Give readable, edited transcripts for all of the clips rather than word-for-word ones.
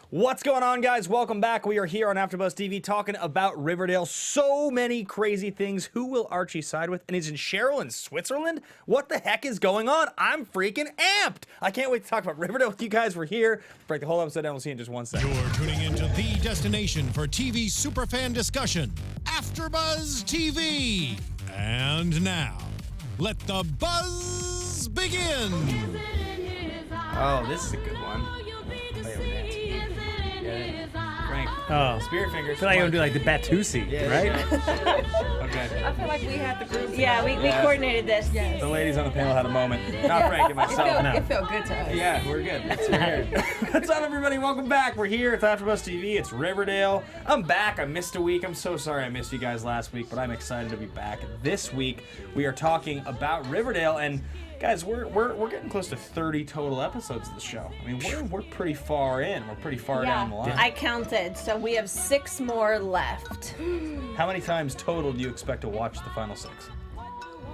What's going on, guys? Welcome back. We are here on AFTERBUZZ TV talking about Riverdale. So many crazy things. Who will Archie side with? And he's in Sheryl in Switzerland? What the heck is going on? I'm freaking amped. I can't wait to talk about Riverdale with you guys. We're here. Break the whole episode down. We'll see you in just 1 second. You're tuning into the destination for TV superfan discussion, AFTERBUZZ TV. And now, let the buzz begin. Oh, this is a good one. Frank. Oh, Spirit fingers. I feel like you're gonna do like the Batusi, right? Okay. I feel like we had the group. Yeah, we coordinated this. Yes. The ladies on the panel had a moment. Not Frank and myself. No. It felt good to us. Yeah, we're good. What's up, everybody? Welcome back. We're here. It's AFTERBUZZ TV. It's Riverdale. I'm back. I missed a week. I'm so sorry I missed you guys last week, but I'm excited to be back. This week, we are talking about Riverdale, and guys, we're getting close to 30 total episodes of the show. I mean, we're pretty far in. We're pretty far down the line. I counted, so we have 6 more left. How many times total do you expect to watch the final 6?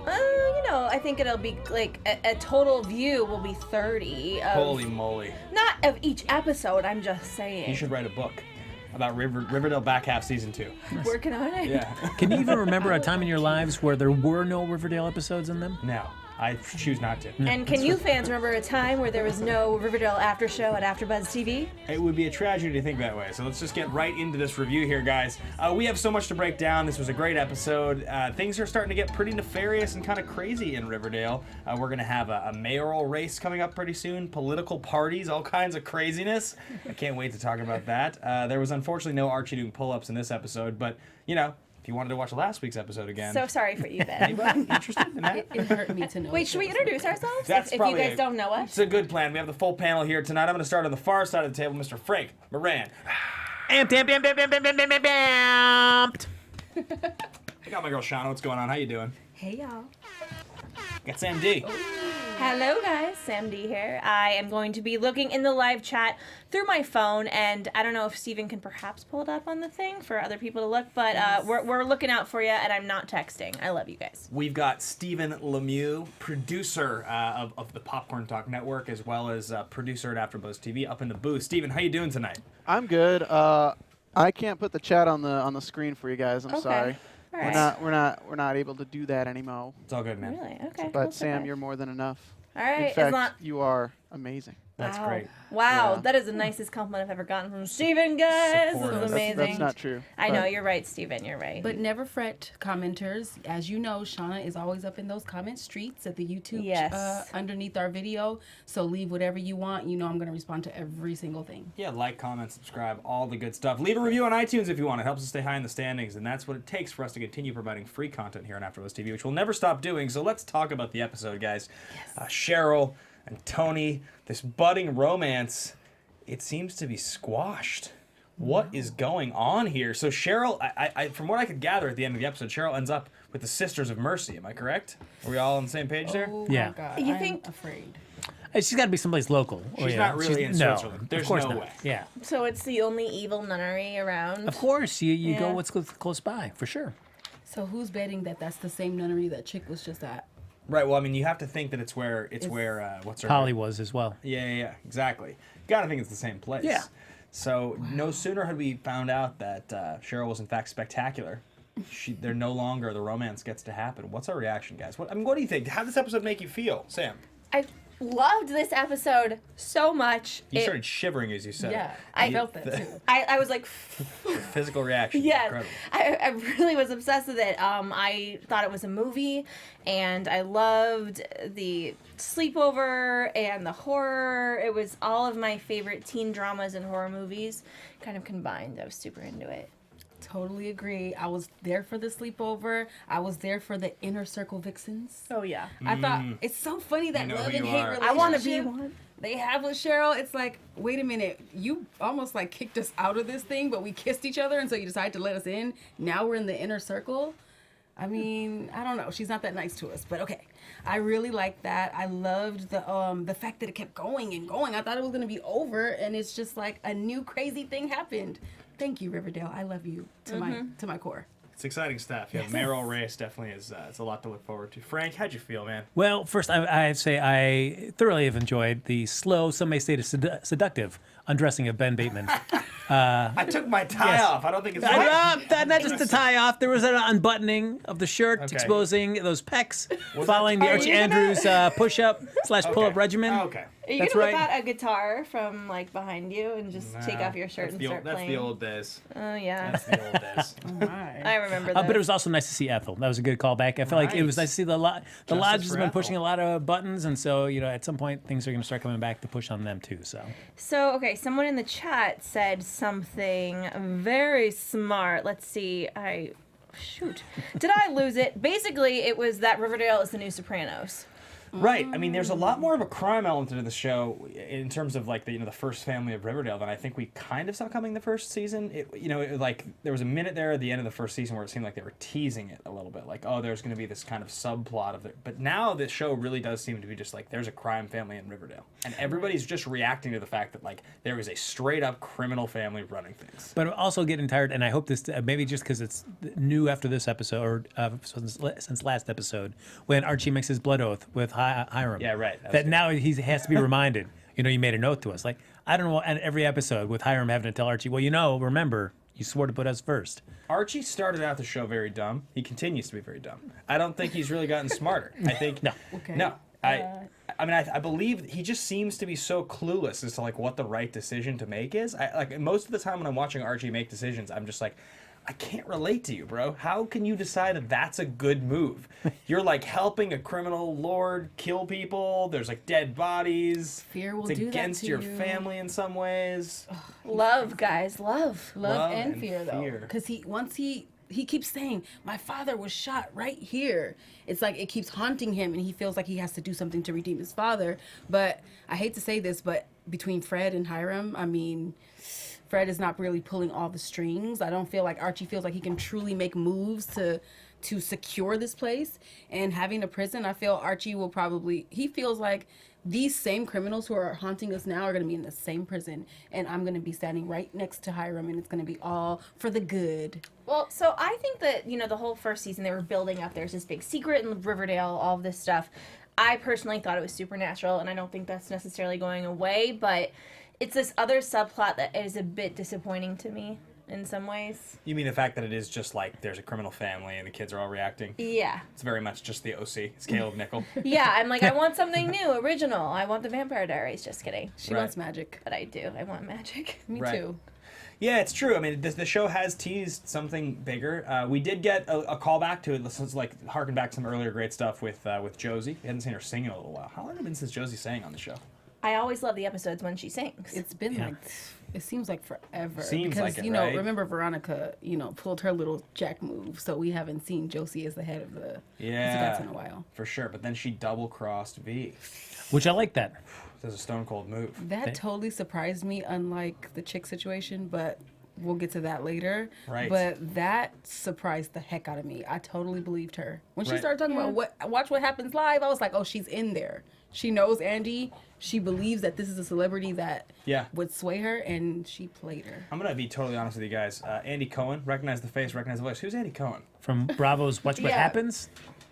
I think it'll be like a total view will be 30. Holy moly. Not of each episode, I'm just saying. You should write a book about Riverdale back half season 2. Working on it. Yeah. Can you even remember a time in your lives where there were no Riverdale episodes in them? No, I choose not to. And can you fans remember a time where there was no Riverdale after show at AFTERBUZZ TV? It would be a tragedy to think that way. So let's just get right into this review here, guys. We have so much to break down. This was a great episode. Things are starting to get pretty nefarious and kind of crazy in Riverdale. We're going to have a mayoral race coming up pretty soon, political parties, all kinds of craziness. I can't wait to talk about that. There was unfortunately no Archie doing pull-ups in this episode, but, if you wanted to watch last week's episode again. So sorry for you, Ben. Anybody interested in that? It hurt me to know. Wait, should we introduce ourselves? That's if you probably guys don't know us? It's a good plan. We have the full panel here tonight. I'm going to start on the far side of the table, Mr. Frank Moran. Amped. I got my girl Shawna. What's going on? How you doing? Hey, y'all. Got Sam D. Hello guys, Sam D here. I am going to be looking in the live chat through my phone, and I don't know if Steven can perhaps pull it up on the thing for other people to look, but we're looking out for you, and I'm not texting. I love you guys. We've got Stephen Lemieux, producer of the Popcorn Talk Network, as well as producer at AFTERBUZZ TV, up in the booth. Stephen, how you doing tonight? I'm good. I can't put the chat on the screen for you guys. I'm sorry. All right. We're not able to do that anymore. It's all good, man. Really? Okay. But cool, Sam, okay. you're more than enough. All right. In fact, you are amazing. That's Wow. great. Wow, Yeah. that is the nicest compliment I've ever gotten from Steven, guys. Supportive. This is amazing. That's not true. I know, but you're right, Steven. You're right. But never fret, commenters. As you know, Shawna is always up in those comment streets at the YouTube Yes. underneath our video. So leave whatever you want. You know I'm going to respond to every single thing. Yeah, like, comment, subscribe, all the good stuff. Leave a review on iTunes if you want. It helps us stay high in the standings, and that's what it takes for us to continue providing free content here on AFTERBUZZ TV, which we'll never stop doing. So let's talk about the episode, guys. Yes. Sheryl and Tony, this budding romance, it seems to be squashed. What is going on here? So Sheryl, I from what I could gather at the end of the episode, Sheryl ends up with the Sisters of Mercy. Am I correct? Are we all on the same page there? Oh Yeah. my God. You I'm think- afraid. She's got to be someplace local. She's not really in Switzerland. No, There's of course no not. way. Yeah. So it's the only evil nunnery around. Of course, you Yeah. go what's close by, for sure. So who's betting that that's the same nunnery that chick was just at? Right. Well, I mean, you have to think that it's where what's her Holly name? was as well. Yeah, exactly. You gotta think it's the same place. Yeah. So no sooner had we found out that Sheryl was in fact spectacular, they're no longer, the romance gets to happen. What's our reaction, guys? What do you think? How did this episode make you feel, Sam? I loved this episode so much. You started shivering as you said it. Yeah, I felt that too. I was like, Physical reaction. yes. Incredible. I really was obsessed with it. I thought it was a movie, and I loved the sleepover and the horror. It was all of my favorite teen dramas and horror movies kind of combined. I was super into it. Totally agree. I was there for the sleepover. I was there for the inner circle vixens. Oh, yeah. I thought it's so funny that know love who and you hate are. relationship I want to be one. they have with Sheryl. It's like, wait a minute, you almost like kicked us out of this thing, but we kissed each other, and so you decided to let us in. Now we're in the inner circle. I mean, I don't know. She's not that nice to us, but okay. I really liked that. I loved the fact that it kept going and going. I thought it was gonna be over, and it's just like a new crazy thing happened. Thank you, Riverdale. I love you to my core. It's exciting stuff. Yeah, mayoral race definitely is. It's a lot to look forward to. Frank, how'd you feel, man? Well, first, I'd say I thoroughly have enjoyed the slow, some may say seductive, undressing of Ben Bateman. I took my tie off. I don't think it's Not just the tie off. There was an unbuttoning of the shirt, exposing those pecs, following the Archie Andrews push-up / pull-up regimen. Okay. Are you That's gonna whip right. out a guitar from like behind you and just take off your shirt and start That's playing? the old days. Oh yeah, That's the old days. Oh my. I remember that. But it was also nice to see Ethel. That was a good callback. I feel like it was nice to see the lodge for has been Ethel. pushing a lot of buttons, and so at some point things are going to start coming back to push on them too. So, okay, someone in the chat said something very smart. Let's see. Did I lose it? Basically, it was that Riverdale is the new Sopranos. Right. I mean, there's a lot more of a crime element to the show in terms of like the first family of Riverdale than I think we kind of saw coming the first season. Like there was a minute there at the end of the first season where it seemed like they were teasing it a little bit, like there's going to be this kind of subplot of it. But now the show really does seem to be just like there's a crime family in Riverdale, and everybody's just reacting to the fact that like there is a straight up criminal family running things. But I'm also getting tired, and I hope this maybe just because it's new after this episode or since last episode when Archie makes his blood oath with Hiram. Yeah, right. That now he has to be reminded. You made a note to us. Like, I don't know, and every episode with Hiram having to tell Archie, well, remember, you swore to put us first. Archie started out the show very dumb. He continues to be very dumb. I don't think he's really gotten smarter. I think No. Okay. No. I believe he just seems to be so clueless as to like what the right decision to make is. Like most of the time when I'm watching Archie make decisions, I'm just like, I can't relate to you, bro. How can you decide that that's a good move? You're like helping a criminal lord kill people. There's like dead bodies. Fear will it's do that against to your you. family in some ways. Love, guys, love. Love and and fear, though, fear. because he keeps saying my father was shot right here. It's like it keeps haunting him, and he feels like he has to do something to redeem his father. But I hate to say this, but between Fred and Hiram, I mean, Fred is not really pulling all the strings. I don't feel like Archie feels like he can truly make moves to secure this place. And having a prison, I feel Archie will he feels like these same criminals who are haunting us now are going to be in the same prison, and I'm going to be standing right next to Hiram, and it's going to be all for the good. Well, so I think that, the whole first season they were building up. There's this big secret in Riverdale, all of this stuff. I personally thought it was supernatural, and I don't think that's necessarily going away, but it's this other subplot that is a bit disappointing to me in some ways. You mean the fact that it is just like there's a criminal family and the kids are all reacting? Yeah. It's very much just the OC. It's Caleb Nickel. Yeah, I'm like, I want something new, original. I want the Vampire Diaries. Just kidding. She Right. wants magic. But I do. I want magic. Me Right. too. Yeah, it's true. I mean, the show has teased something bigger. We did get a callback to it. Let's like harken back to some earlier great stuff with Josie. We hadn't seen her sing in a little while. How long has it been since Josie sang on the show? I always love the episodes when she sings. It's been like, it seems like forever. Seems because, like it, right? remember Veronica, pulled her little Jack move, so we haven't seen Josie as the head of the Pussycats in a while. For sure. But then she double-crossed V. Which I like that. That's a stone-cold move. That totally surprised me, unlike the chick situation, but we'll get to that later. Right. But that surprised the heck out of me. I totally believed her. When she Right. started talking about watch what happens live, I was like, oh, she's in there. She knows Andy. She believes that this is a celebrity that would sway her, and she played her. I'm going to be totally honest with you guys. Andy Cohen, recognize the face, recognize the voice. Who's Andy Cohen? From Bravo's Watch What Yeah. Happens.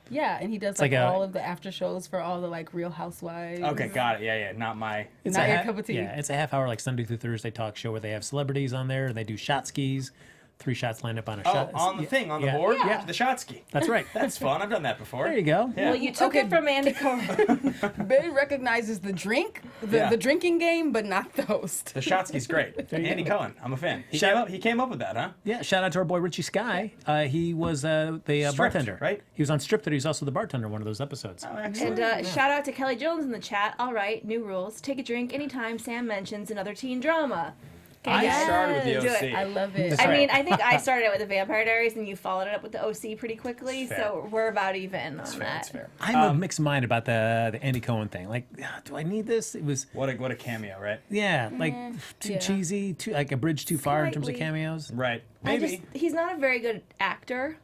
Yeah, and he does like all of the after shows for all the Real Housewives. Okay, got it. Yeah. Not my... It's Not a your cup of tea. Yeah, it's a half hour Sunday through Thursday talk show where they have celebrities on there and they do shot skis. 3 shots lined up on a shot. on the thing, on the board? Yeah. The shot ski. That's right. That's fun. I've done that before. There you go. Yeah. Well, you took it from Andy Cohen. Barry recognizes the the drinking game, but not the host. The shot ski's great. Andy Cohen, I'm a fan. He came up with that, huh? Yeah, shout out to our boy Richie Sky. He was the Stripped, bartender. right? He was on Stripped, but he was also the bartender in one of those episodes. Oh, excellent. And shout out to Kelly Jones in the chat. All right, new rules. Take a drink anytime Sam mentions another teen drama. I Yes. started with the Do OC. it. I love it. I mean, I think I started out with the Vampire Diaries and you followed it up with the OC pretty quickly, Fair. so we're about even on That's that. fair. That's fair. I'm of mixed mind about the Andy Cohen thing. Like, do I need this? It was What a cameo, right? like too yeah. cheesy, like a bridge too far in terms of Slightly. cameos. Right. I Maybe. he's not a very good actor.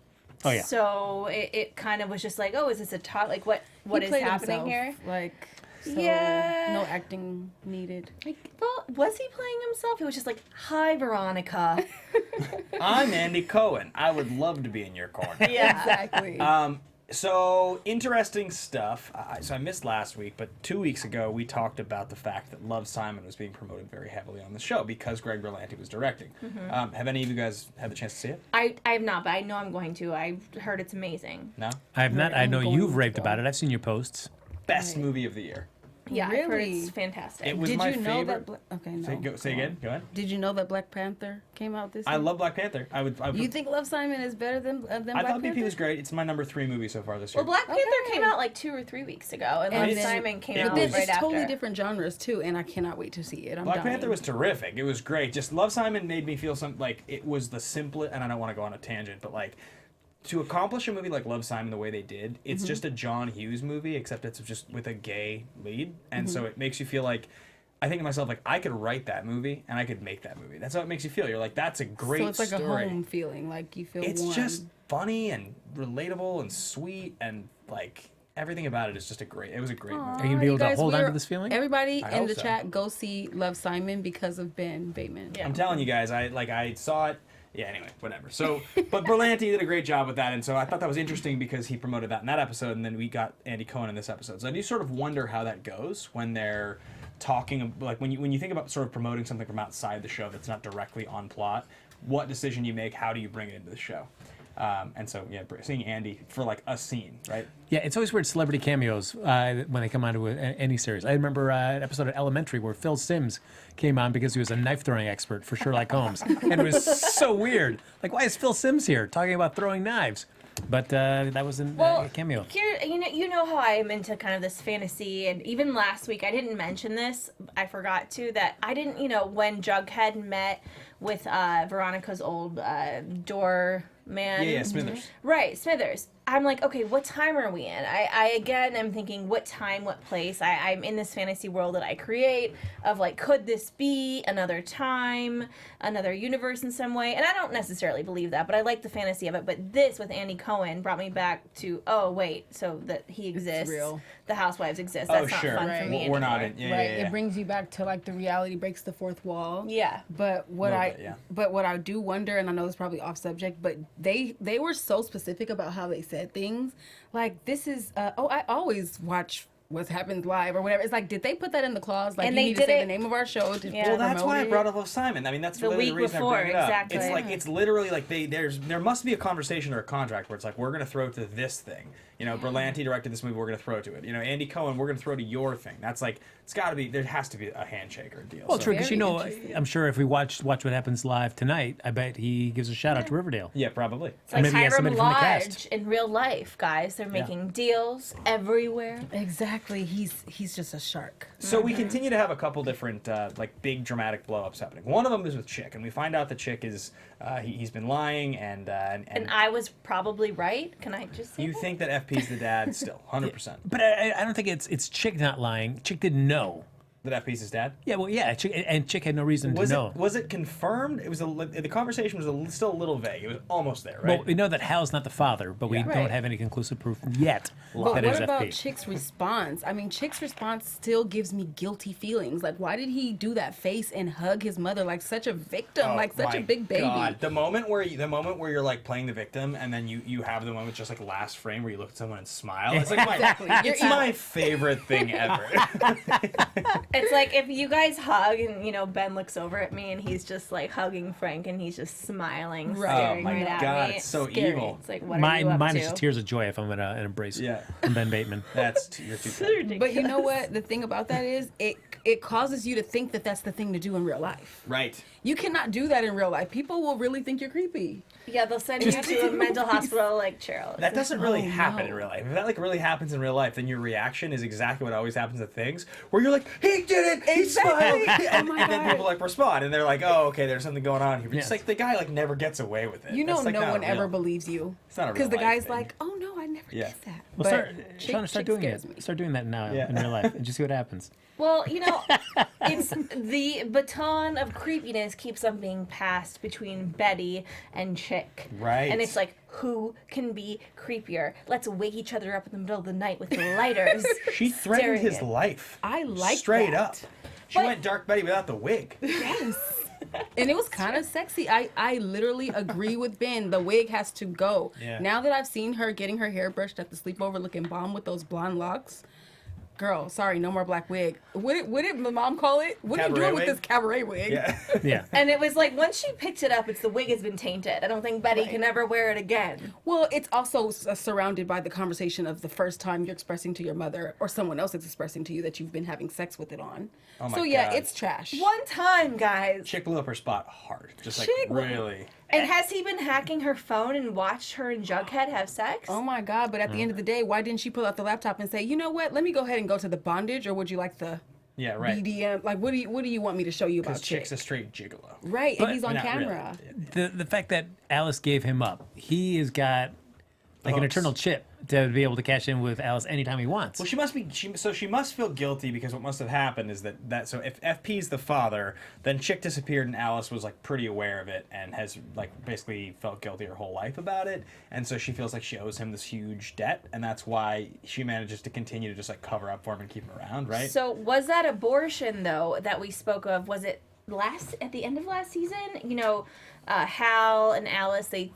Oh yeah. So it kind of was just like, oh, is this a talk? Like, what He is played happening himself, here? Like So Yeah. no acting needed. Well, was he playing himself? He was just like, "Hi, Veronica." I'm Andy Cohen. I would love to be in your corner. Yeah. Exactly. So interesting stuff. So I missed last week, but 2 weeks ago we talked about the fact that Love, Simon was being promoted very heavily on the show because Greg Berlanti was directing. Have any of you guys had the chance to see it? I have not, but I know I'm going to. I've heard it's amazing. No? I have not. I know going you've to raved go. about it. I've seen your posts. Best movie of the year. Yeah, I've heard Really? it's fantastic. It was Did my you know favorite. that? Okay, no. Say again. Go ahead. Did you know that Black Panther came out this year? I love Black Panther. I would. You think Love, Simon is better than Black I thought Panther? BP was great. It's my number 3 movie so far this year. Well, Black Panther Okay. came out like 2 or 3 weeks ago, and And Love, then- Simon came it out was- It's right after. totally different genres too, and I cannot wait to see it. I'm Black dying. Panther was terrific. It was great. Just Love, Simon made me feel like it was the simplest, and I don't want to go on a tangent, but like to accomplish a movie like Love, Simon the way they did, it's just a John Hughes movie, except it's just with a gay lead, and so it makes you feel like, I think to myself, like, I could write that movie and I could make that movie. That's how it makes you feel. You're like, that's a great So it's like story. a home feeling, like you feel It's warm. just funny and relatable and sweet, and like everything about it is just it was a great movie. Are you gonna be able to guys, hold on to we're- this feeling? Everybody I in hope the so. chat, go see Love, Simon because of Ben Bateman. Yeah. I'm telling you guys, I saw it. Yeah, anyway, whatever. So, but Berlanti did a great job with that, and so I thought that was interesting because he promoted that in that episode, and then we got Andy Cohen in this episode. So I do sort of wonder how that goes when they're talking, like when you think about sort of promoting something from outside the show that's not directly on plot, what decision you make, how do you bring it into the show? And so, yeah, seeing Andy for like a scene, right? Yeah, it's always weird celebrity cameos when they come onto any series. I remember an episode of Elementary where Phil Simms came on because he was a knife throwing expert for Sherlock Holmes, and it was so weird. Like, why is Phil Simms here talking about throwing knives? But that was a cameo. Here, you know how I am into kind of this fantasy, and even last week I didn't mention this. I forgot to that I didn't. When Jughead met with Veronica's old doorman. Yeah, Smithers. Right, Smithers. I'm like, okay, what time are we in? I again am thinking, what time, what place? I'm in this fantasy world that I create of like, could this be another time, another universe in some way? And I don't necessarily believe that, but I like the fantasy of it. But this with Andy Cohen brought me back to, oh wait, so that he exists, real. the housewives exist. Oh, That's not sure. fun Right. for me We're not anymore. in. Right. Yeah. It brings you back to like the reality breaks the fourth wall. Yeah. But what Little I bit, yeah. but what I do wonder, and I know it's probably off subject, but they were so specific about how they said things. Like this is I always watch what happens live or whatever. It's like, did they put that in the clause? Like, And you they need to did say it- the name of our show to Yeah. Well, that's why I promote brought it? up Love, Simon. I mean, that's The really the week reason before, I bring it up. exactly. It's like it's literally like there must be a conversation or a contract where it's like, we're gonna throw to this thing. Berlanti directed this movie, we're gonna throw to it. Andy Cohen, we're gonna throw to your thing. That's like, it's got to be. There has to be a handshake or a deal. Well, So- true, because Very interesting. I'm sure if we watch What Happens Live tonight, I bet he gives a shout out to Riverdale. Yeah, probably. It's like Maybe he has Hiram somebody from the cast. Lodge in real life, guys. They're making deals everywhere. Exactly. He's just a shark. So we continue to have a couple different like big dramatic blow-ups happening. One of them is with Chick, and we find out the Chick is he's been lying, and And I was probably right. Can I just say you that? think that FP's the dad still, 100%. But I don't think it's Chick not lying. Chick didn't know. That FP's his dad. Yeah, well, yeah, Chick had no reason to know. Was it confirmed? It was the conversation was still a little vague. It was almost there, right? Well, we know that Hal's not the father, but we Yeah. don't Right. have any conclusive proof yet But that what it's about FP. Chick's response? I mean, Chick's response still gives me guilty feelings. Like, why did he do that face and hug his mother like such a victim, like such my a big baby? God. The moment where you're like playing the victim, and then you have the moment just like last frame where you look at someone and smile. It's like it's my favorite thing ever. It's like if you guys hug and Ben looks over at me and he's just like hugging Frank and he's just smiling, Right. staring Oh my right at God, me. it's so scary. evil. It's like, what are you up Mine to? is just tears of joy if I'm gonna embrace Yeah. from Ben Bateman. You're too kind. But you know what? The thing about that is it causes you to think that that's the thing to do in real life. Right. You cannot do that in real life. People will really think you're creepy. Yeah, they'll send you to a mental hospital like Cheryl. That doesn't really happen no. in real life. If that like really happens in real life, then your reaction is exactly what always happens to things, where you're like, he did it, he smiled, and then people like respond, and they're like, oh, okay, there's something going on here. But Yes. It's like the guy like never gets away with it. You know, That's, like, no not one real. ever believes you. It's not a Because the real life guy's thing. like, oh no, I never Yeah. did that. Well, But start Chick doing scares it. me. Start doing that now Yeah. in real life and just see what happens. Well, it's the baton of creepiness keeps on being passed between Betty and Chick. Right. And it's like, who can be creepier? Let's wake each other up in the middle of the night with lighters. She threatened staring his at- life. I like Straight that. up. She But- went Dark Betty without the wig. Yes. And it was kind of sexy. I literally agree with Ben. The wig has to go. Yeah. Now that I've seen her getting her hair brushed at the sleepover looking bomb with those blonde locks, girl, sorry, no more black wig. What did my mom call it? What are you Cabaret doing with wig? this cabaret wig? Yeah. Yeah. And it was like, once she picked it up, it's the wig has been tainted. I don't think Betty can ever wear it again. Well, it's also surrounded by the conversation of the first time you're expressing to your mother or someone else is expressing to you that you've been having sex with it on. Oh my So yeah, God. it's trash. One time, guys. Chick blew up her spot hard. Just like Chick- really. And has he been hacking her phone and watched her and Jughead have sex? Oh my God! But at the end of the day, why didn't she pull out the laptop and say, you know what? Let me go ahead and go to the bondage, or would you like the Yeah, right. BDM? Like, what do you want me to show you about Because Chick's Chick? a straight gigolo. Right, But- and he's on Not really. camera. The fact that Alice gave him up, he has got like an hooks. eternal chip to be able to cash in with Alice anytime he wants. Well, she must feel guilty because what must have happened is that so if FP's the father, then Chick disappeared and Alice was like pretty aware of it and has like basically felt guilty her whole life about it, and so she feels like she owes him this huge debt, and that's why she manages to continue to just like cover up for him and keep him around, right? So was that abortion though that we spoke of? Was it at the end of last season? Hal and Alice they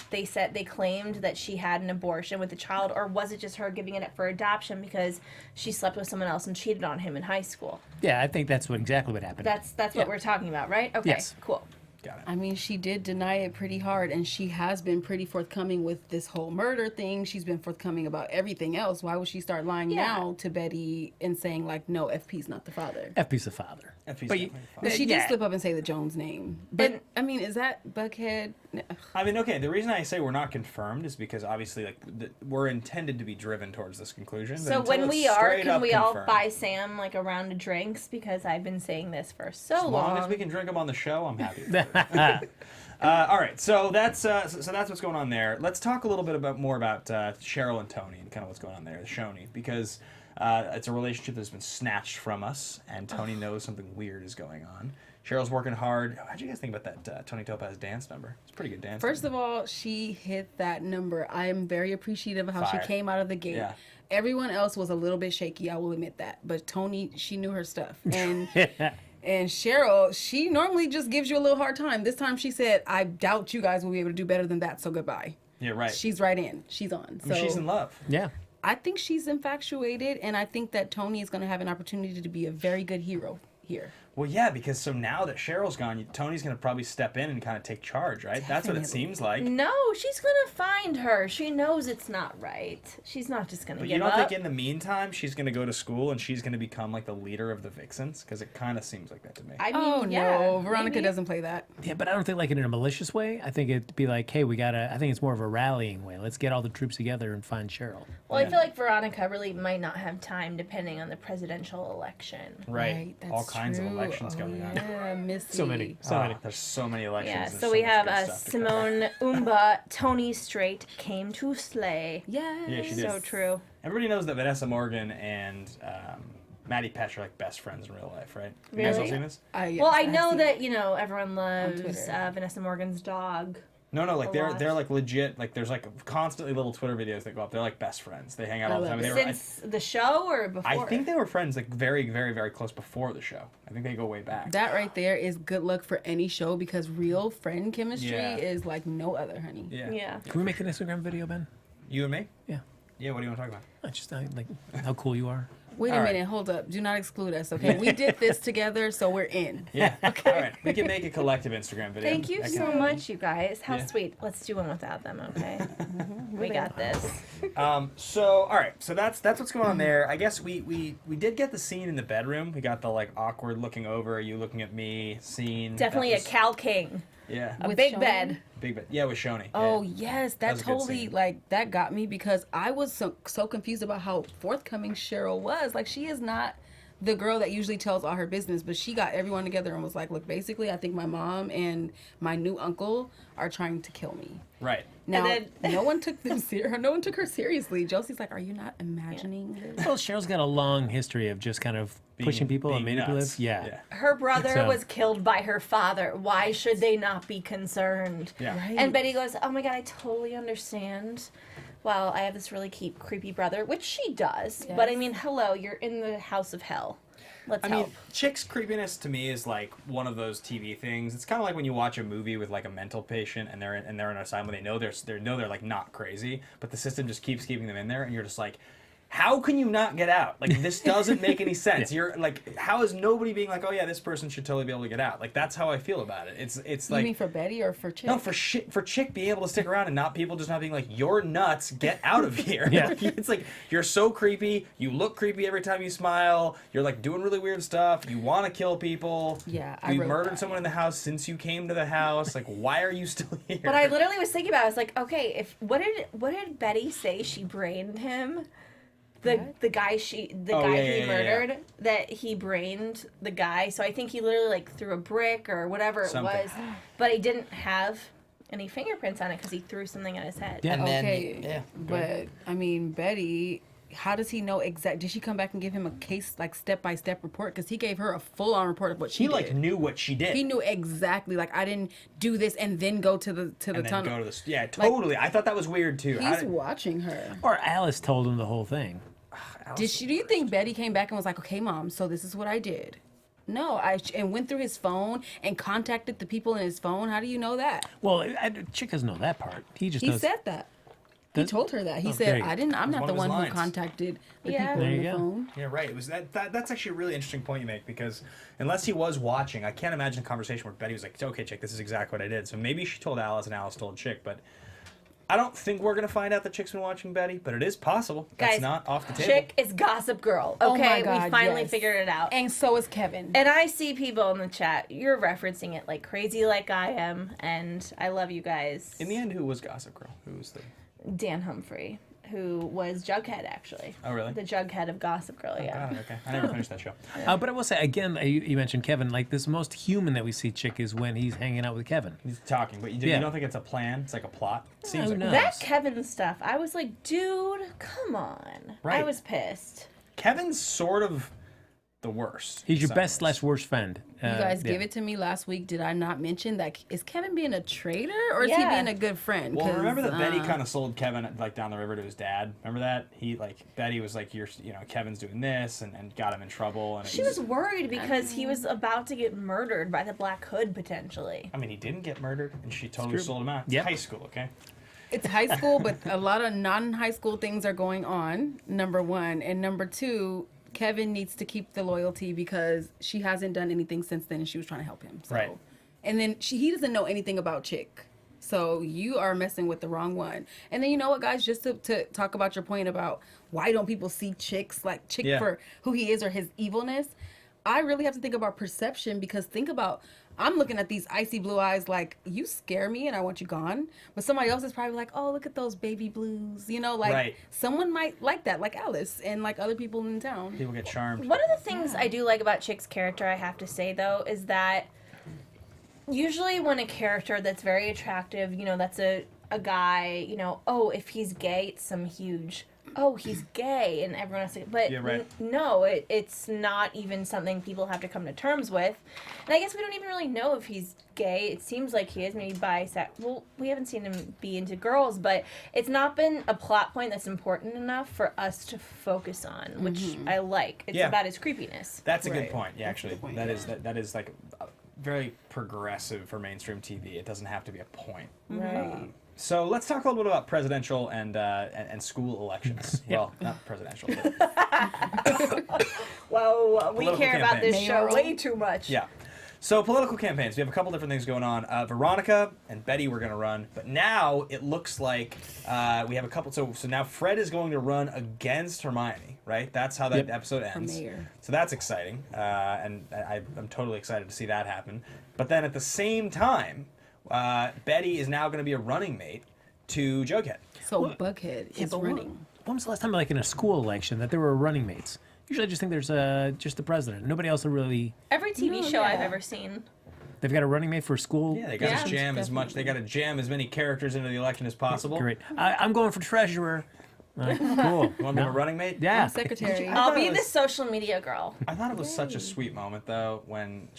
claimed that she had an abortion with the child, or was it just her giving it up for adoption because she slept with someone else and cheated on him in high school? Yeah, I think that's exactly what happened. That's what we're talking about, right? Okay, Yes. cool. Got it. I mean, she did deny it pretty hard, and she has been pretty forthcoming with this whole murder thing. She's been forthcoming about everything else. Why would she start lying Yeah. now to Betty and saying, like, no, FP's not the father? FP's the father. FP's But you- definitely the But she yeah. did slip up and say the Jones name. But, And- I mean, is that Buckhead? I mean, okay, the reason I say we're not confirmed is because obviously, like, we're intended to be driven towards this conclusion. but So until when it's we are, straight can up we all confirmed- buy Sam like a round of drinks? Because I've been saying this for so As long long. as we can drink them on the show, I'm happy. All right, so that's what's going on there. Let's talk a little bit more about Sheryl and Tony and kind of what's going on there, the Shawny, because it's a relationship that's been snatched from us, and Tony knows something weird is going on. Cheryl's working hard. How'd you guys think about that Tony Topaz dance number? It's a pretty good dance. First of all, she hit that number. I am very appreciative of how Fire. she came out of the gate. Yeah. Everyone else was a little bit shaky, I will admit that. But Tony, she knew her stuff. And and Sheryl, she normally just gives you a little hard time. This time she said, I doubt you guys will be able to do better than that, so goodbye. Yeah, right. She's right in. She's on. I mean, she's in love. Yeah. I think she's infatuated, and I think that Tony is going to have an opportunity to be a very good hero here. Well, yeah, because so now that Cheryl's gone, Tony's going to probably step in and kind of take charge, right? That's what it Definitely. seems like. No, she's gonna find her. She knows it's not right. She's not just gonna But give you don't up. think in the meantime she's going to go to school and she's going to become like the leader of the Vixens? Because it kind of seems like that to me. I mean, Oh, yeah, no. Veronica maybe. doesn't play that. Yeah, but I don't think like in a malicious way. I think it'd be like, hey, I think it's more of a rallying way. Let's get all the troops together and find Sheryl. Well, I feel like Veronica really might not have time depending on the presidential election. Right. That's All kinds of true. elections going on. Yeah, Missy. So many. There's so many elections. Yeah, There's so we much have good stuff to cover. Simone Umba, Tony Strait came to slay. Yes. Yeah, she did. So true. Everybody knows that Vanessa Morgan and Maddie Petsch are like best friends in real life, right? You guys all Really? seen this? Yes, Well, I I've know seen that, it. everyone loves Twitter. Vanessa Morgan's dog. No, like A they're lot. like legit. Like there's like constantly little Twitter videos that go up. They're like best friends. They hang out all the I time. love And they were, Since the show or before? I think they were friends like very, very, very close before the show. I think they go way back. That right there is good luck for any show because real friend chemistry Yeah. is like no other, honey. Yeah. Yeah. Can we make an Instagram video, Ben? You and me? Yeah. Yeah. What do you want to talk about? Just like how cool you are. Wait All a right. minute, hold up. Do not exclude us, okay? We did this together, so we're in. Yeah. Okay. All right. We can make a collective Instagram video. Thank you I so can- much, you guys. How Yeah. sweet. Let's do one without them, okay? We got this. So all right, so that's what's going on there. I guess we did get the scene in the bedroom. We got the like awkward looking over, you looking at me scene. Definitely That a was- Cal King. Yeah. A With big Shawna? bed. Big bit. Yeah, with Shawny. Oh yeah. yes, That that was a good totally scene. like that got me because I was so confused about how forthcoming Sheryl was. Like she is not the girl that usually tells all her business, but she got everyone together and was like, look, basically, I think my mom and my new uncle are trying to kill me. Right. Now, And no one took no one took her seriously. Josie's like, are you not imagining this? Well, Cheryl's got a long history of just kind of pushing people and being manipulative. nuts. Yeah. Her brother So- was killed by her father. Why should they not be concerned? Yeah. Right. And Betty goes, oh my God, I totally understand. Well, I have this really creepy brother, which she does. But I Yes. mean, hello, you're in the house of hell. Let's I help. mean, chicks creepiness to me is like one of those TV things. It's kind of like when you watch a movie with like a mental patient and they're in an asylum. They know they're like not crazy, but the system just keeps keeping them in there, and you're just like, how can you not get out? Like, this doesn't make any sense. You're like, how is nobody being like, oh yeah, this person should totally be able to get out? Like, that's how I feel about it. It's You like, mean for Betty or for Chick? no, for Chick being able to stick around and not people just not being like, you're nuts, get out of here. Yeah. Like, it's like, you're so creepy, you look creepy every time you smile, you're like doing really weird stuff, you want to kill people. Yeah, I you wrote murdered that, someone in the house since you came to the house. Like, why are you still here? But I literally was thinking about it. I was like, okay, if what did Betty say she brained him? The guy he murdered, that he brained the guy. So I think he literally like threw a brick or whatever Something. it was, but he didn't have any fingerprints on it because he threw something at his head. Yeah. And then, Okay, yeah. but I mean, Betty, how does he know exact? Did she come back and give him a case, like step-by-step report? Because he gave her a full-on report of what she he did. like knew what she did. He knew exactly. Like, I didn't do this and then go to the and then tunnel. go to the yeah, totally. I thought that was weird too. He's watching her. Or Alice told him the whole thing. Do you think Betty came back and was like, okay, Mom, so this is what I did? No, and went through his phone and contacted the people in his phone. How do you know that? Well, Chick doesn't know that part. He just He knows. said that. He told her that. He there said, you go. I didn't. I'm not one the of his one who lines. contacted the Yeah. people There in you the go. phone. Yeah, right. It was that's actually a really interesting point you make, because unless he was watching, I can't imagine a conversation where Betty was like, okay, Chick, this is exactly what I did. So maybe she told Alice and Alice told Chick, but I don't think we're going to find out that Chick's been watching Betty, but it is possible. That's Guys, not off the table. Chick is Gossip Girl. Oh Okay, my God, we finally yes. figured it out. And so is Kevin. And I see people in the chat. You're referencing it like crazy, like I am, and I love you guys. In the end, who was Gossip Girl? Who was the... Dan Humphrey, who was Jughead, actually. Oh, really? The Jughead of Gossip Girl, yeah. Got it, okay. I never finished that show. But I will say again, you mentioned Kevin. Like this most human that we see Chick is when he's hanging out with Kevin. He's talking, but you Yeah. don't think it's a plan? It's like a plot? It seems who like knows? That Kevin stuff, I was like, dude, come on. Right. I was pissed. Kevin's sort of the worst. He's your in best some ways. / worst friend. You guys yeah. give it to me last week. Did I not mention that? Is Kevin being a traitor or is he Yeah. being a good friend? Well, 'Cause, remember that Betty kind of sold Kevin like down the river to his dad. Remember that Betty was like, Kevin's doing this, and got him in trouble. And it She was worried because he was about to get murdered by the Black Hood, potentially. I mean, he didn't get murdered, and she totally sold him out. It's Yep. high school, okay? It's high school, but a lot of non-high school things are going on, number one. And number two, Kevin needs to keep the loyalty because she hasn't done anything since then and she was trying to help him. So. Right. And then he doesn't know anything about Chick. So you are messing with the wrong one. And then you know what, guys, just to talk about your point about why don't people see Chick Yeah. for who he is or his evilness, I really have to think about perception because think about, I'm looking at these icy blue eyes like, you scare me and I want you gone. But somebody else is probably like, oh, look at those baby blues. Right. Someone might like that, like Alice and like other people in town. People get charmed. One of the things I do like about Chick's character, I have to say, though, is that usually when a character that's very attractive, that's a guy, oh, if he's gay, it's some huge, oh, he's gay, and everyone else, but Yeah, right. no, it's not even something people have to come to terms with. And I guess we don't even really know if he's gay. It seems like he is, maybe bisexual. Well, we haven't seen him be into girls, but it's not been a plot point that's important enough for us to focus on, which I like. It's Yeah. about his creepiness. That's a good Right. point. Yeah, That's a actually, good point, that is like very progressive for mainstream TV. It doesn't have to be a point. Right. So let's talk a little bit about presidential and school elections. Well, not presidential. But Well, we Political care about this campaigns. show Mayoral. way too much. yeah. So political campaigns. We have a couple different things going on. Veronica and Betty were going to run, but now it looks like we have a couple. So now Fred is going to run against Hermione, right? That's how that episode ends. mayor. So that's exciting, and I'm totally excited to see that happen. But then at the same time, Betty is now going to be a running mate to Jughead. So Buckhead is but running. when was the last time, like in a school election, that there were running mates? Usually I just think there's just the president. Nobody else will really... Every TV show yeah. I've ever seen. They've got a running mate for school. Yeah, they got Yeah. to jam as much. They got to jam as many characters into the election as possible. Great. I'm going for treasurer. Like, cool. You want to be a running mate? Yeah. Secretary. I'll be it the was- social media girl. I thought it was such a sweet moment though when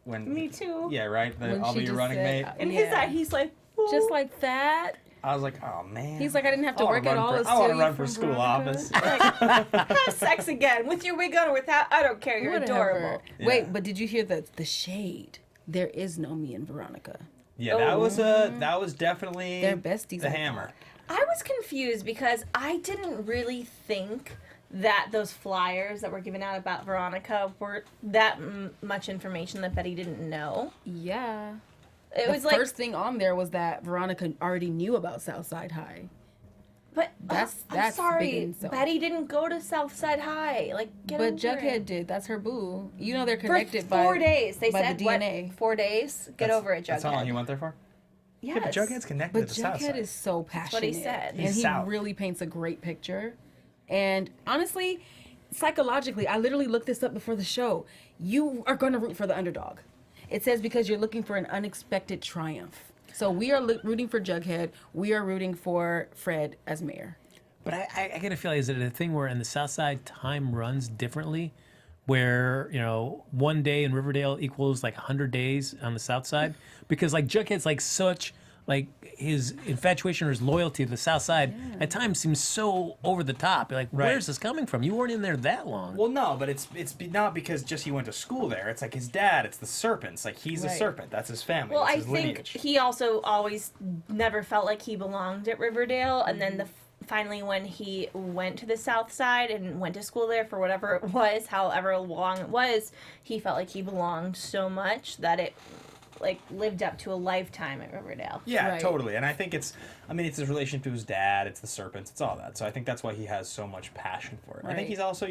Me too. Yeah, right. When I'll she be your just running said, mate. In his Yeah. eye, he's like, Just like that. I was like, oh man. He's like, I didn't have to I wanna work at run all. for- to I want steal to you run for from school Veronica. office. have sex again with your wig on or without. I don't care. You're Whatever. adorable. Yeah. Wait, but did you hear the shade? There is no me and Veronica. Yeah, that was definitely They're besties, The I hammer. I was confused because I didn't really think that those flyers that were given out about Veronica were that much information that Betty didn't know. Yeah. It was the like, first thing on there was that Veronica already knew about Southside High. but that's I'm big sorry, and so. Betty didn't go to Southside High. Like, get But over Jughead it. did. That's her boo. You know they're For connected 4 by days. They by said the what? DNA. 4 days. Get over it, Jughead. That's how long you went there for? Yes. Yeah, but Jughead's connected But to the South Jughead Side. is so passionate. what he said. And He's he South. really paints a great picture. And honestly, psychologically, I literally looked this up before the show. You are going to root for the underdog. It says because you're looking for an unexpected triumph. So we are rooting for Jughead. We are rooting for Fred as mayor. But I get a feeling, is it a thing where in the South Side time runs differently? Where, you know, 1 day in Riverdale equals like 100 days on the South Side? Because like Jughead's like such, like his infatuation or his loyalty to the South Side at times seems so over the top. You're like, Right. where's this coming from? You weren't in there that long. Well, no, but it's not because just he went to school there. It's like his dad. It's the serpents. Like he's a Right. serpent. That's his family. Well, That's I his think lineage. he also always never felt like he belonged at Riverdale, and then finally when he went to the South Side and went to school there for whatever it was, however long it was, he felt like he belonged so much that it like lived up to a lifetime at Riverdale. Yeah, Right. totally. And I think it's his relation to his dad, it's the serpents, it's all that. So I think that's why he has so much passion for it. I think Right. he's also,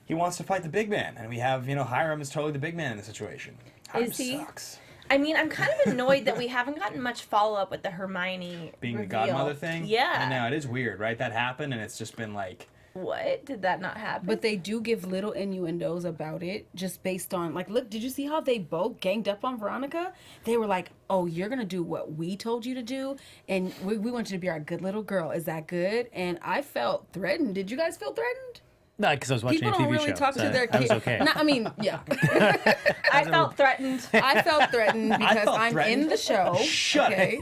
he wants to fight the big man. And we have, Hiram is totally the big man in the situation. Hiram Is he? sucks. I mean, I'm kind of annoyed that we haven't gotten much follow-up with the Hermione Being the reveal. godmother thing? Yeah. I know, it is weird, right? That happened and it's just been like, What? Did that not happen? But they do give little innuendos about it, just based on like, look, did you see how they both ganged up on Veronica? They were like, "Oh, you're gonna do what we told you to do, and we want you to be our good little girl. Is that good?" And I felt threatened. Did you guys feel threatened? No, because I was watching People a TV don't really show. talk so to their I was kids. okay. I mean, yeah, I felt threatened. I felt threatened because felt I'm threatened. in the show. Shut okay?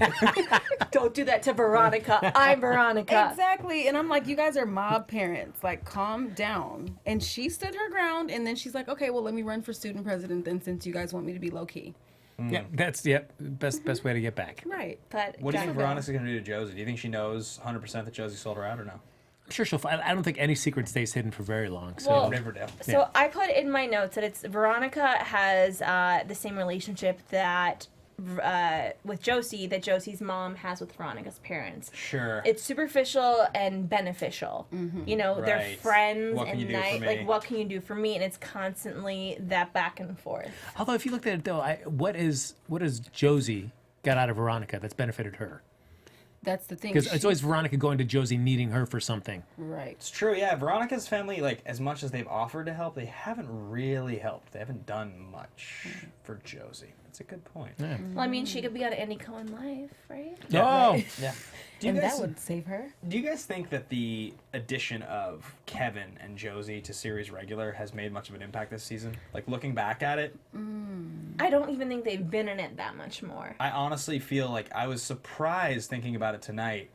Don't do that to Veronica. I'm Veronica. Exactly. And I'm like, you guys are mob parents. Like, calm down. And she stood her ground. And then she's like, okay, well, let me run for student president then, since you guys want me to be low key. Yeah, that's best way to get back. Right. But what do you think Jughead- Veronica's going to do to Josie? Do you think she knows 100% that Josie sold her out or no? I'm sure she'll. I don't think any secret stays hidden for very long. So Well, Riverdale. So I put in my notes that it's Veronica has the same relationship that with Josie that Josie's mom has with Veronica's parents. Sure. It's superficial and beneficial. You know, they're Right. friends What can and you do for nice. me? Like, what can you do for me? And it's constantly that back and forth. although if you looked at it though, what has Josie got out of Veronica that's benefited her? That's the thing. Because it's She- always Veronica going to Josie needing her for something. right. It's true, yeah. Veronica's family, like, as much as they've offered to help, they haven't really helped. They haven't done much for Josie. That's a good point. Yeah. Well, I mean, she could be on Andy Cohen Live, right? Oh, Yeah. Do you And guys, that would save her. do you guys think that the addition of Kevin and Josie to series regular has made much of an impact this season? Like, looking back at it, I don't even think they've been in it that much more. I honestly feel like I was surprised thinking about it tonight.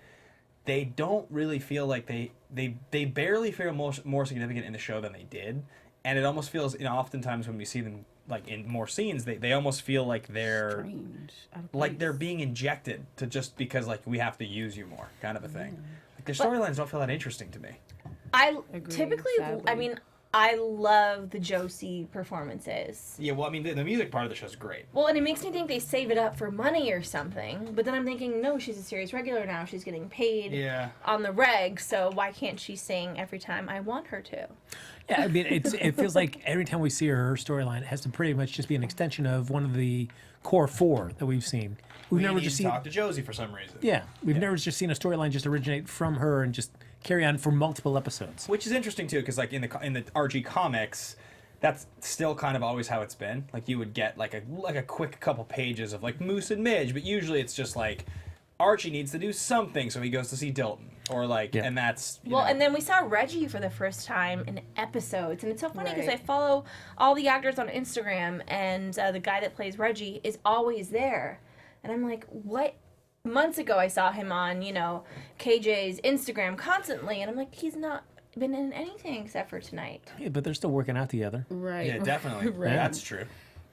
They don't really feel like they barely feel more significant in the show than they did, and it almost feels, oftentimes when we see them like in more scenes, they almost feel like they're Strange. Out of like place. they're being injected to just because like we have to use you more, kind of a thing. Like their storylines don't feel that interesting to me. I Agreed, typically, sadly. I mean, I love the Josie performances. Yeah, well, I mean, the music part of the show is great. Well, and it makes me think they save it up for money or something. But then I'm thinking, no, she's a series regular now. She's getting paid Yeah. on the reg, so why can't she sing every time I want her to? yeah. I mean, it feels like every time we see her storyline, it has to pretty much just be an extension of one of the core four that we've seen. We've We never need just to seen. talk to Josie for some reason. Yeah, we've never just seen a storyline just originate from her and just carry on for multiple episodes. Which is interesting too, because like in the Archie comics, that's still kind of always how it's been. Like you would get like a quick couple pages of like Moose and Midge, but usually it's just like Archie needs to do something, so he goes to see Dilton, or like, and that's you know. And then we saw Reggie for the first time in episodes, and it's so funny because I follow all the actors on Instagram, and the guy that plays Reggie is always there, and I'm like, what? Months ago, I saw him on, you know, KJ's Instagram constantly, and I'm like, he's not been in anything except for tonight. Yeah, but they're still working out together. Right. Yeah, definitely. Right. That's true.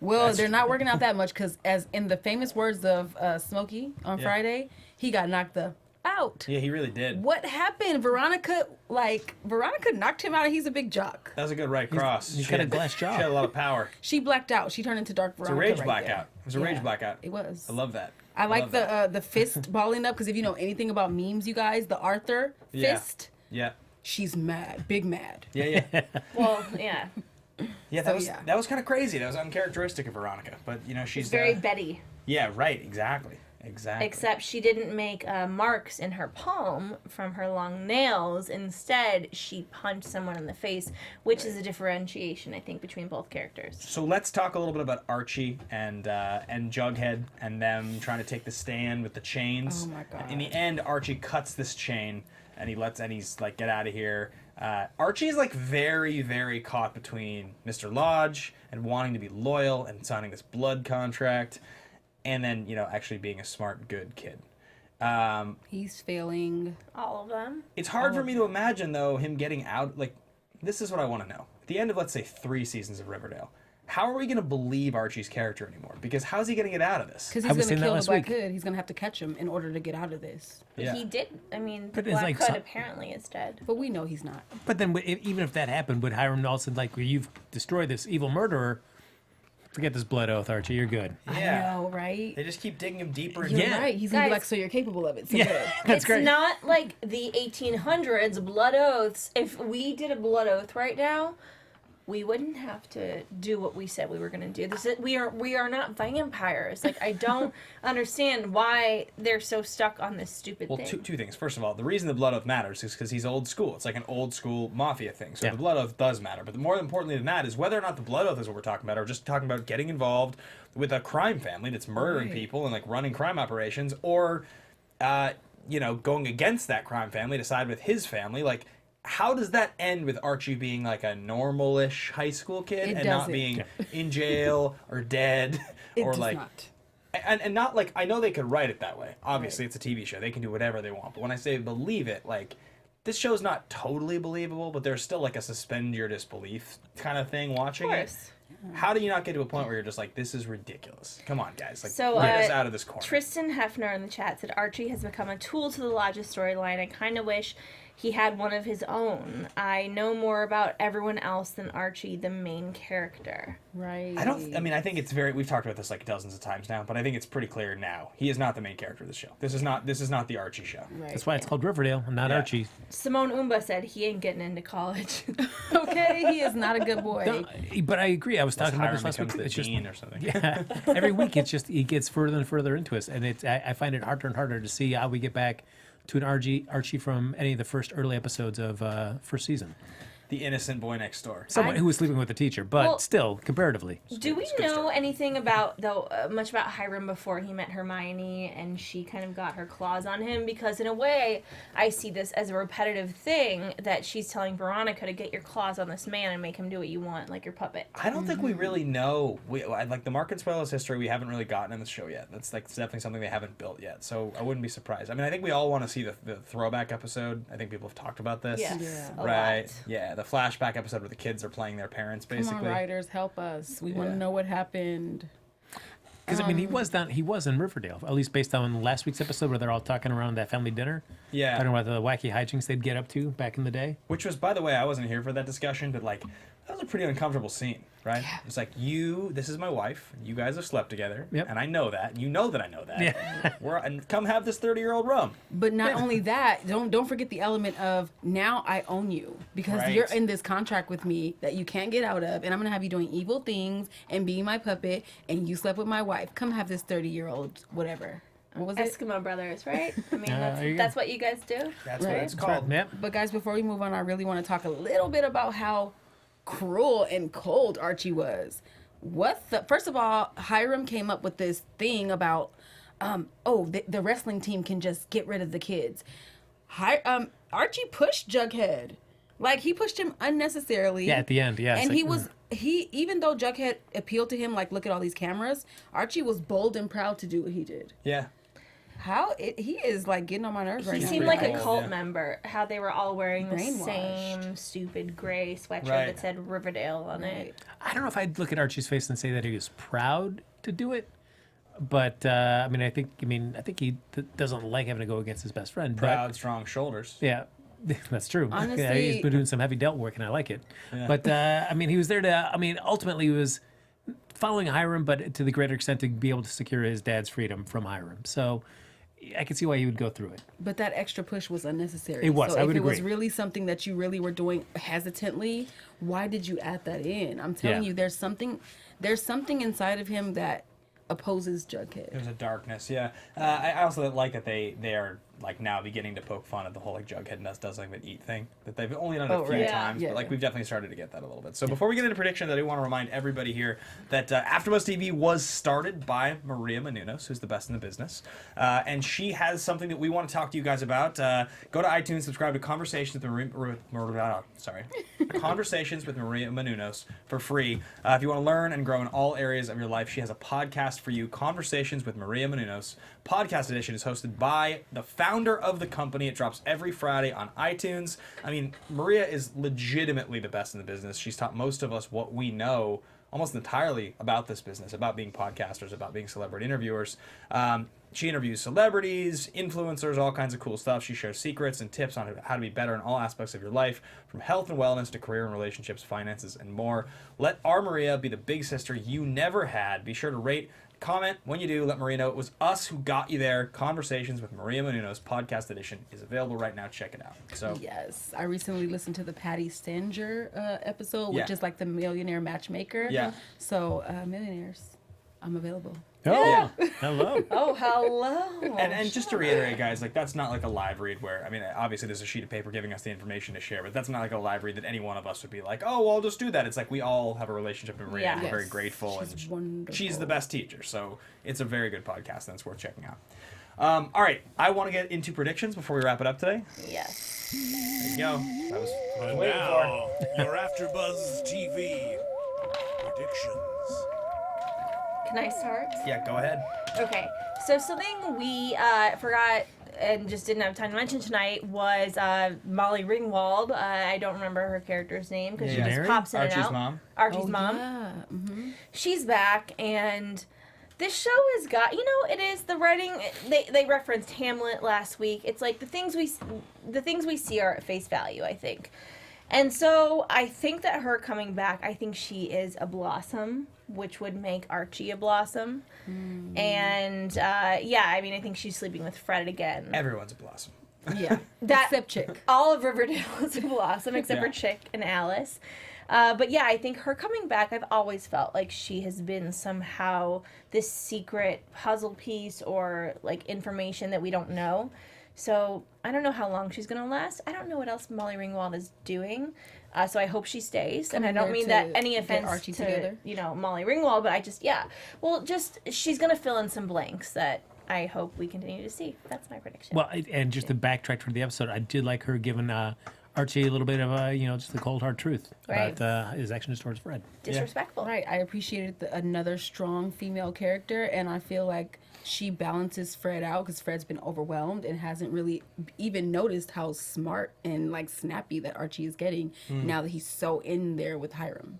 Well, they're not working out that much because, as in the famous words of Smokey on Friday, he got knocked the out. Yeah, he really did. What happened? Veronica knocked him out, and he's a big jock. That was a good right cross. He's got a glass jaw. She had a lot of power. She blacked out. She turned into Dark It's a Veronica. rage blackout. It was a rage blackout. It was. I love that. I like love the fist balling up, because if you know anything about memes, you guys, the Arthur fist, Yeah. she's mad, big mad. Yeah. Well, yeah. Yeah, So, that was kind of crazy. That was uncharacteristic of Veronica. But you know, she's Very Betty. Yeah, right. Exactly. Except she didn't make marks in her palm from her long nails. Instead, she punched someone in the face, which is a differentiation, I think, between both characters. So let's talk a little bit about Archie and Jughead and them trying to take the stand with the chains. Oh my God. In the end, Archie cuts this chain and he's like, get out of here. Archie is like very, very caught between Mr. Lodge and wanting to be loyal and signing this blood contract, and then, you know, actually being a smart, good kid. He's failing. All of them. It's hard for me to imagine, though, him getting out. Like, this is what I want to know. At the end of, let's say, 3 seasons of Riverdale, how are we going to believe Archie's character anymore? Because how's he going to get out of this? Because I he's was going saying to that kill the last Black week. Hood. He's going to have to catch him in order to get out of this. Yeah. He did. I mean, But it's Black like Hood some- apparently is dead. But we know he's not. But then, even if that happened, would Hiram also like, well, you've destroyed this evil murderer? Forget this blood oath, Archie. You're good. Yeah. I know, right? They just keep digging him deeper and You're deeper. right. He's going to be Guys- like, so you're capable of it. So Yeah. good. That's It's great. not like the 1800s blood oaths. If we did a blood oath right now, we wouldn't have to do what we said we were going to do. We are not vampires. Like, I don't understand why they're so stuck on this stupid Well, thing. two things. First of all, the reason the blood oath matters is because he's old school. It's like an old school mafia thing. So Yeah. the blood oath does matter. But more importantly than that is whether or not the blood oath is what we're talking about, or just talking about getting involved with a crime family that's murdering people and like running crime operations, or you know, going against that crime family to side with his family. Like, how does that end with Archie being like a normal-ish high school kid It and not doesn't. being in jail or dead It or does like not. and not like, I know they could write it that way. Obviously, it's a TV show. They can do whatever they want. But when I say believe it, like, this show's not totally believable, but there's still like a suspend your disbelief kind of thing watching Of it. course. How do you not get to a point where you're just like, this is ridiculous? Come on, guys. Like, So, get us out of this corner. Tristan Hefner in the chat said Archie has become a tool to the Lodge's storyline. I kind of wish he had one of his own. I know more about everyone else than Archie, the main character. Right. I mean, I think it's very, we've talked about this like dozens of times now, but I think it's pretty clear now. He is not the main character of the show. This is not the Archie show. Right. That's why it's called Riverdale, and not Yeah. Archie. Simone Umba said he ain't getting into college. Okay, he is not a good boy. No, but I agree. I was talking about Hiram this last week. becomes too. the It's just dean or something. every week. It's just he gets further and further into us, and I find it harder and harder to see how we get back to an Archie from any of the first early episodes of first season. The innocent boy next door. Someone who was sleeping with the teacher, but Well, still, comparatively. Do we good know story. anything about much about Hiram before he met Hermione and she kind of got her claws on him? Because in a way, I see this as a repetitive thing that she's telling Veronica to get your claws on this man and make him do what you want, like your puppet. I don't think we really know. Like the Mark and Spoilers history, we haven't really gotten in the show yet. That's like definitely something they haven't built yet. So I wouldn't be surprised. I mean, I think we all want to see the throwback episode. I think people have talked about this. Yes, Yeah. a Right. lot. Yeah, the flashback episode where the kids are playing their parents, Come basically. on, writers, help us. We want Yeah. to know what happened. Because I mean, he was in Riverdale, at least based on last week's episode where they're all talking around that family dinner, Yeah. talking about the wacky hijinks they'd get up to back in the day. Which was, by the way, I wasn't here for that discussion, but like, that was a pretty uncomfortable scene, right? It's like, this is my wife, you guys have slept together, Yep. and I know that, and you know that I know that. Yeah. And come have this 30-year-old rum. But not only that, don't forget the element of now I own you because Right. you're in this contract with me that you can't get out of, and I'm gonna have you doing evil things and being my puppet, and you slept with my wife. Come have this 30-year-old whatever. What was it? Eskimo Brothers, right? I mean, there you go. that's what you guys do. That's what Right. it's called. Yep. But guys, before we move on, I really want to talk a little bit about how cruel and cold Archie was. First of all, Hiram came up with this thing about, the wrestling team can just get rid of the kids. Archie pushed Jughead. Like, he pushed him unnecessarily. Yeah, at the end, yeah. And even though Jughead appealed to him, like, look at all these cameras, Archie was bold and proud to do what he did. Yeah. He is, like, getting on my nerves right He now. seemed like a cold, cult yeah. member. How they were all wearing the Brainwashed. same stupid gray sweatshirt Right. that said Riverdale on it. I don't know if I'd look at Archie's face and say that he was proud to do it. But, I think he doesn't like having to go against his best friend. Proud, strong shoulders. But, yeah. That's true. Honestly- Yeah, he's been doing some heavy delt work, and I like it. Yeah. But he was there to. Ultimately, he was following Hiram, but to the greater extent to be able to secure his dad's freedom from Hiram. So I can see why he would go through it. But that extra push was unnecessary. It was, So I if would it was agree. really something that you really were doing hesitantly, why did you add that in? I'm telling Yeah. you, there's something inside of him that opposes Jughead. There's a darkness, yeah. I also like that they are like now beginning to poke fun at the whole like Jughead does like an eat thing that they've only done it a few right. times, Yeah, but like yeah. we've definitely started to get that a little bit. So before we get into predictions, I do want to remind everybody here that AfterBuzz TV was started by Maria Menounos, who's the best in the business, and she has something that we want to talk to you guys about. Go to iTunes, subscribe to Conversations with Maria Menounos for free. If you want to learn and grow in all areas of your life, she has a podcast for you, Conversations with Maria Menounos. Podcast edition is hosted by the founder of the company. It drops every Friday on iTunes. I mean, Maria is legitimately the best in the business. She's taught most of us what we know almost entirely about this business, about being podcasters, about being celebrity interviewers. She interviews celebrities, influencers, all kinds of cool stuff. She shares secrets and tips on how to be better in all aspects of your life, from health and wellness to career and relationships, finances, and more. Let our Maria be the big sister you never had. Be sure to rate, comment when you do. Let Maria know it was us who got you there. Conversations with Maria Menounos podcast edition is available right now. Check it out. So Yes, I recently listened to the Patty Stanger episode, which Yeah. is like the millionaire matchmaker. Yeah. So millionaires, I'm available. Oh, hello. Oh, hello. And just to reiterate, guys, like that's not like a live read where, I mean, obviously there's a sheet of paper giving us the information to share, but that's not like a live read that any one of us would be like, oh, well, I'll just do that. It's like we all have a relationship with Maria and we're Yeah. very Yes. grateful. She's and wonderful. she's the best teacher. So it's a very good podcast and it's worth checking out. All right, I want to get into predictions before we wrap it up today. Yes. There you go. That was And waiting for. now, your AfterBuzz TV predictions. Can I start? Yeah, go ahead. Okay, so something we forgot and just didn't have time to mention tonight was Molly Ringwald. I don't remember her character's name because she Yeah. just Mary? pops in and Archie's out. mom. Archie's mom. Yeah. Mm-hmm. She's back, and this show has got, it is the writing. They referenced Hamlet last week. It's like the things we see are at face value, I think. And so I think that her coming back, I think she is a blossom, which would make Archie a blossom. And I think she's sleeping with Fred again. Everyone's a blossom. Yeah. That- Except Chick. All of Riverdale is a blossom except Yeah. for Chick and Alice. But yeah, I think her coming back, I've always felt like she has been somehow this secret puzzle piece or like information that we don't know. So I don't know how long she's going to last. I don't know what else Molly Ringwald is doing. So I hope she stays. And I don't there mean to that any get offense Archie to, together. Molly Ringwald, but I just, she's going to fill in some blanks that I hope we continue to see. That's my prediction. Well, and just to backtrack for the episode, I did like her giving Archie a little bit of just the cold hard truth Right. about his actions towards Fred. Disrespectful. Right. I appreciated another strong female character, and I feel like she balances Fred out because Fred's been overwhelmed and hasn't really even noticed how smart and like snappy that Archie is getting now that he's so in there with Hiram.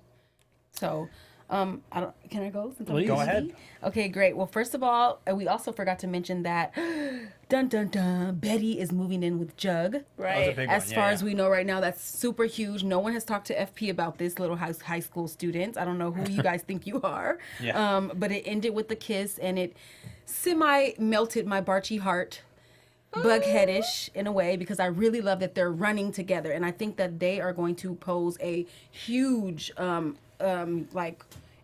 So, can I go? Since I'm Please. Go busy? ahead. Okay, great. Well, first of all, we also forgot to mention that dun dun dun, Betty is moving in with Jug. That was a Right. big As one. far Yeah, as we know right now, that's super huge. No one has talked to FP about this, little high school students. I don't know who you guys think you are. Yeah. But it ended with the kiss, and it semi-melted my Barchie heart, bugheadish in a way, because I really love that they're running together. And I think that they are going to pose a huge, it's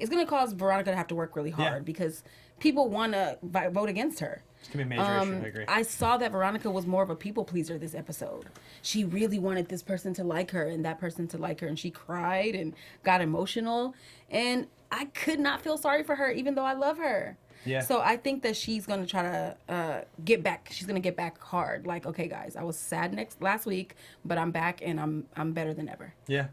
going to cause Veronica to have to work really hard Yeah. because people want to vote against her. It's going to be a major issue, I agree. I saw that Veronica was more of a people pleaser this episode. She really wanted this person to like her and that person to like her, and she cried and got emotional. And I could not feel sorry for her, even though I love her. Yeah. So I think that she's going to try to get back. She's going to get back hard. Like, okay, guys, I was sad last week, but I'm back and I'm better than ever. Yeah.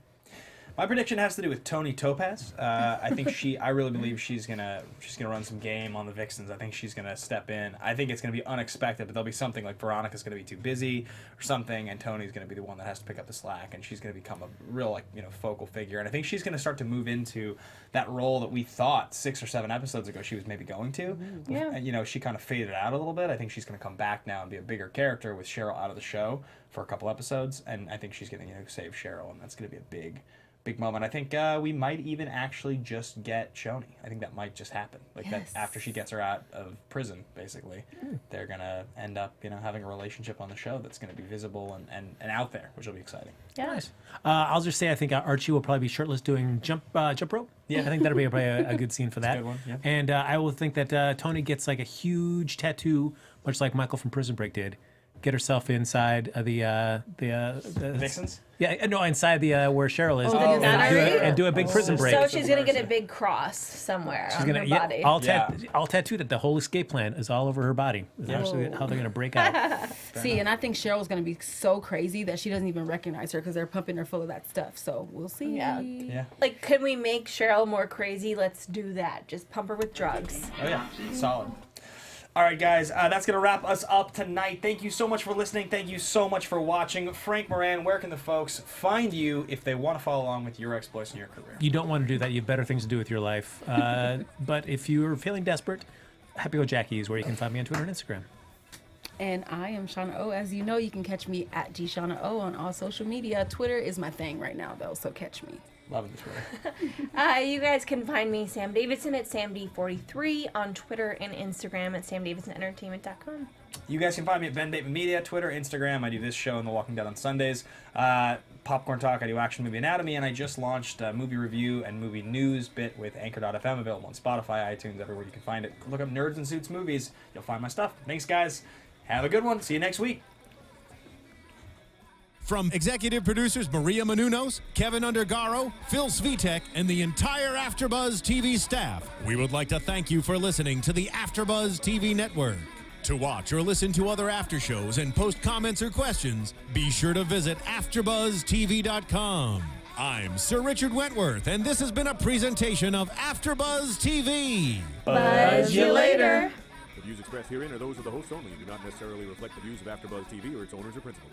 My prediction has to do with Tony Topaz. I think I really believe she's gonna run some game on the Vixens. I think she's gonna step in. I think it's gonna be unexpected, but there'll be something like Veronica's gonna be too busy or something, and Tony's gonna be the one that has to pick up the slack, and she's gonna become a real focal figure. And I think she's gonna start to move into that role that we thought 6 or 7 episodes ago she was maybe going to. Yeah. And she kind of faded out a little bit. I think she's gonna come back now and be a bigger character with Sheryl out of the show for a couple episodes, and I think she's gonna save Sheryl, and that's gonna be a big moment. I think we might even actually just get Shawna. I think that might just happen. That after she gets her out of prison, basically, they're gonna end up, having a relationship on the show that's gonna be visible and out there, which will be exciting. Yeah. Nice. I'll just say I think Archie will probably be shirtless doing jump rope. Yeah. I think that'll be probably a good scene for that. a good one, yeah. And I will think that Tony gets like a huge tattoo, much like Michael from Prison Break did. Get herself inside the Vixens? Yeah, no, inside the where Sheryl is, and do a big prison break. So she's gonna get a big cross somewhere on her body. All tattooed that the whole escape plan is all over her body. Is actually how they're gonna break out. See, and I think Cheryl's going to be so crazy that she doesn't even recognize her because they're pumping her full of that stuff. So we'll see. Yeah. Like, could we make Sheryl more crazy? Let's do that. Just pump her with drugs. Oh yeah, solid. All right, guys, that's going to wrap us up tonight. Thank you so much for listening. Thank you so much for watching. Frank Moran, where can the folks find you if they want to follow along with your exploits in your career? You don't want to do that. You have better things to do with your life. But if you're feeling desperate, Happy Go Jackie is where you can find me on Twitter and Instagram. And I am Shawna O. As you know, you can catch me at Shawna O on all social media. Twitter is my thing right now, though, so catch me. Love the Twitter. You guys can find me, Sam Davidson, at SamD43 on Twitter and Instagram at SamDavidsonEntertainment.com. You guys can find me at Ben Bateman Media, Twitter, Instagram. I do this show in The Walking Dead on Sundays. Popcorn Talk, I do Action Movie Anatomy, and I just launched a movie review and movie news bit with Anchor.fm, available on Spotify, iTunes, everywhere you can find it. Look up Nerds and Suits Movies. You'll find my stuff. Thanks, guys. Have a good one. See you next week. From executive producers Maria Menounos, Kevin Undergaro, Phil Svitek, and the entire AfterBuzz TV staff, we would like to thank you for listening to the AfterBuzz TV network. To watch or listen to other after shows and post comments or questions, be sure to visit AfterBuzzTV.com. I'm Sir Richard Wentworth, and this has been a presentation of AfterBuzz TV. Buzz you later. The views expressed herein are those of the hosts only and do not necessarily reflect the views of AfterBuzz TV or its owners or principals.